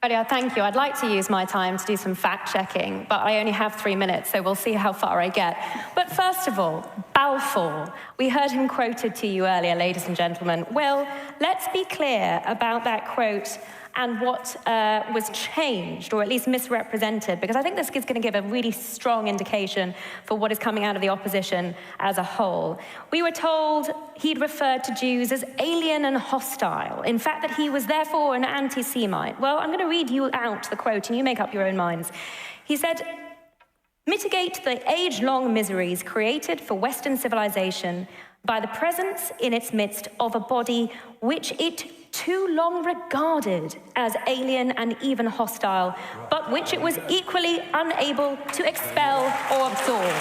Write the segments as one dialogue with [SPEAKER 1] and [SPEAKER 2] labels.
[SPEAKER 1] Thank you. I'd like to use my time to do some fact-checking, but I only have 3 minutes, so we'll see how far I get. But first of all, Balfour. We heard him quoted to you earlier, ladies and gentlemen. Well, let's be clear about that quote and what was changed, or at least misrepresented, because I think this is going to give a really strong indication for what is coming out of the opposition as a whole. We were told he'd referred to Jews as alien and hostile, in fact that he was therefore an anti-Semite. Well, I'm going to read you out the quote, and you make up your own minds. He said, "Mitigate the age-long miseries created for Western civilization by the presence in its midst of a body which it too long regarded as alien and even hostile, but which it was equally unable to expel or absorb."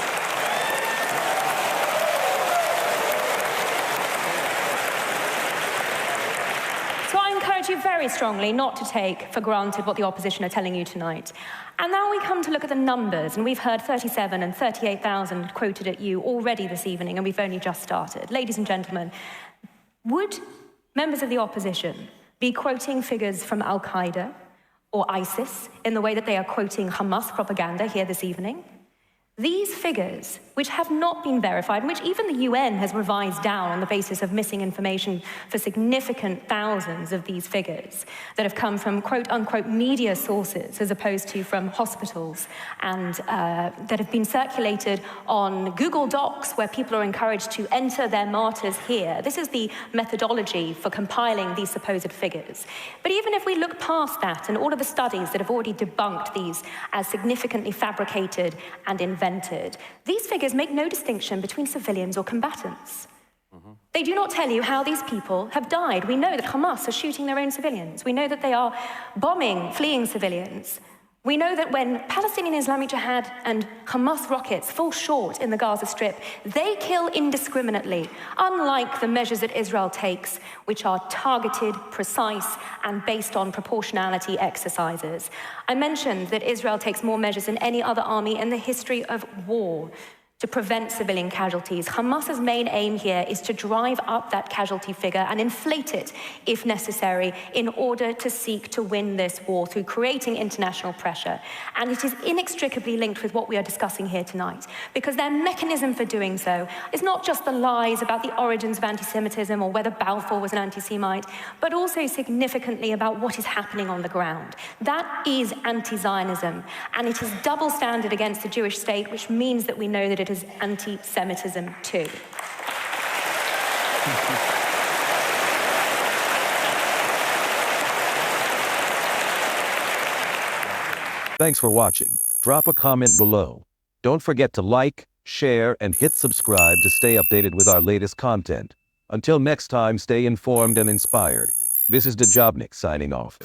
[SPEAKER 1] So I encourage you very strongly not to take for granted what the opposition are telling you tonight. And now we come to look at the numbers, and we've heard 37 and 38,000 quoted at you already this evening, and we've only just started. Ladies and gentlemen, would members of the opposition be quoting figures from Al Qaeda or ISIS in the way that they are quoting Hamas propaganda here this evening? These figures, which have not been verified, and which even the UN has revised down on the basis of missing information for significant thousands of these figures that have come from quote-unquote media sources as opposed to from hospitals, and that have been circulated on Google Docs where people are encouraged to enter their martyrs here. This is the methodology for compiling these supposed figures. But even if we look past that and all of the studies that have already debunked these as significantly fabricated and invented, these figures make no distinction between civilians or combatants. They do not tell you how these people have died. We know that Hamas are shooting their own civilians. We know that they are bombing fleeing civilians. We know that when Palestinian Islamic Jihad and Hamas rockets fall short in the Gaza Strip, they kill indiscriminately, unlike the measures that Israel takes, which are targeted, precise, and based on proportionality exercises. I mentioned that Israel takes more measures than any other army in the history of war to prevent civilian casualties. Hamas's main aim here is to drive up that casualty figure and inflate it, if necessary, in order to seek to win this war through creating international pressure. And it is inextricably linked with what we are discussing here tonight, because their mechanism for doing so is not just the lies about the origins of anti-Semitism or whether Balfour was an anti-Semite, but also significantly about what is happening on the ground. That is anti-Zionism, and it is double standard against the Jewish state, which means that we know that it is anti-Semitism too.
[SPEAKER 2] Thanks for watching. Drop a comment below. Don't forget to like, share, and hit subscribe to stay updated with our latest content. Until next time, stay informed and inspired. This is Dejobnik signing off.